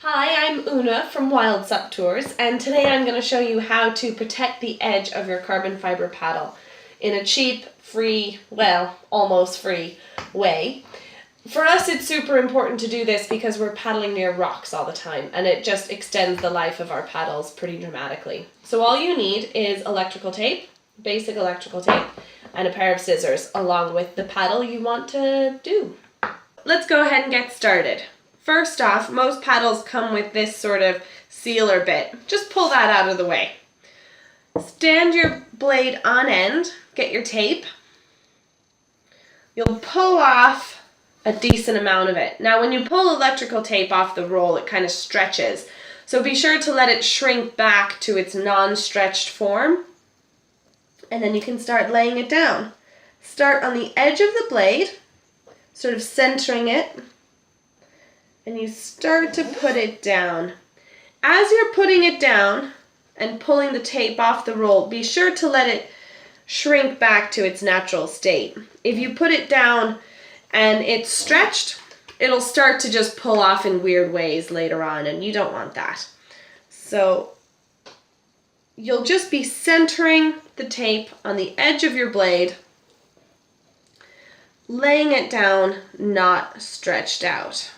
Hi, I'm Una from Wild SUP Tours, and today I'm going to show you how to protect the edge of your carbon fiber paddle in a cheap, free, well, almost free way. For us, it's super important to do this because we're paddling near rocks all the time, and it just extends the life of our paddles pretty dramatically. So all you need is electrical tape, basic electrical tape, and a pair of scissors along with the paddle you want to do. Let's go ahead and get started. First off, most paddles come with this sort of sealer bit. Just pull that out of the way. Stand your blade on end, get your tape. You'll pull off a decent amount of it. Now when you pull electrical tape off the roll, it kind of stretches. So be sure to let it shrink back to its non-stretched form. And then you can start laying it down. Start on the edge of the blade, sort of centering it. And you start to put it down. As you're putting it down and pulling the tape off the roll, be sure to let it shrink back to its natural state. If you put it down and it's stretched, it'll start to just pull off in weird ways later on, and you don't want that. So you'll just be centering the tape on the edge of your blade, laying it down, not stretched out.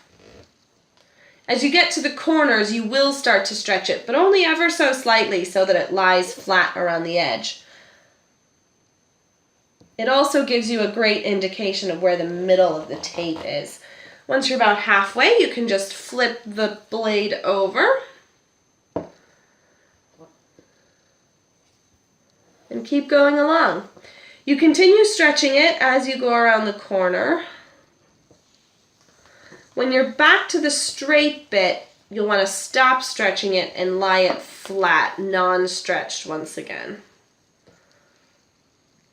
As you get to the corners, you will start to stretch it, but only ever so slightly so that it lies flat around the edge. It also gives you a great indication of where the middle of the tape is. Once you're about halfway, you can just flip the blade over and keep going along. You continue stretching it as you go around the corner. When you're back to the straight bit, you'll want to stop stretching it and lie it flat, non-stretched once again.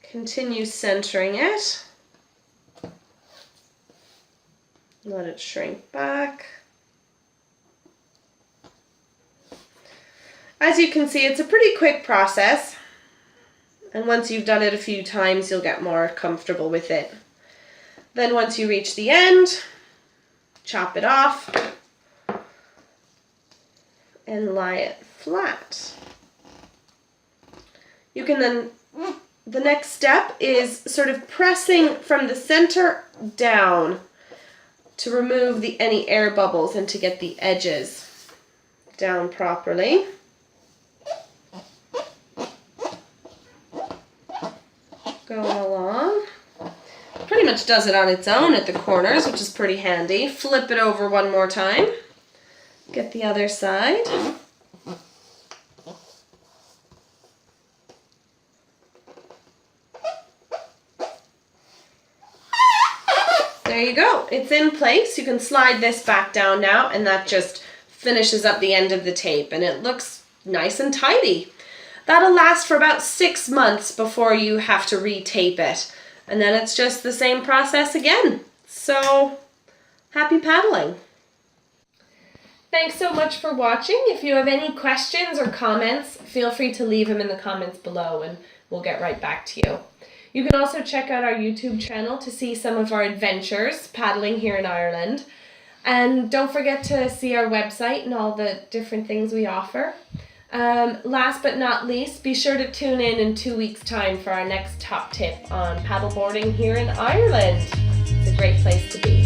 Continue centering it. Let it shrink back. As you can see, it's a pretty quick process. And once you've done it a few times, you'll get more comfortable with it. Then once you reach the end, chop it off and lie it flat. You can then, the next step is sort of pressing from the center down to remove any air bubbles and to get the edges down properly. Going along. Pretty much does it on its own at the corners, which is pretty handy. Flip it over one more time. Get the other side. There you go. It's in place. You can slide this back down now, and that just finishes up the end of the tape, and it looks nice and tidy. That'll last for about 6 months before you have to retape it. And then it's just the same process again. So, happy paddling. Thanks so much for watching. If you have any questions or comments, feel free to leave them in the comments below and we'll get right back to you. You can also check out our YouTube channel to see some of our adventures paddling here in Ireland. And don't forget to see our website and all the different things we offer. Last but not least, be sure to tune in 2 weeks' time for our next top tip on paddleboarding here in Ireland. It's a great place to be.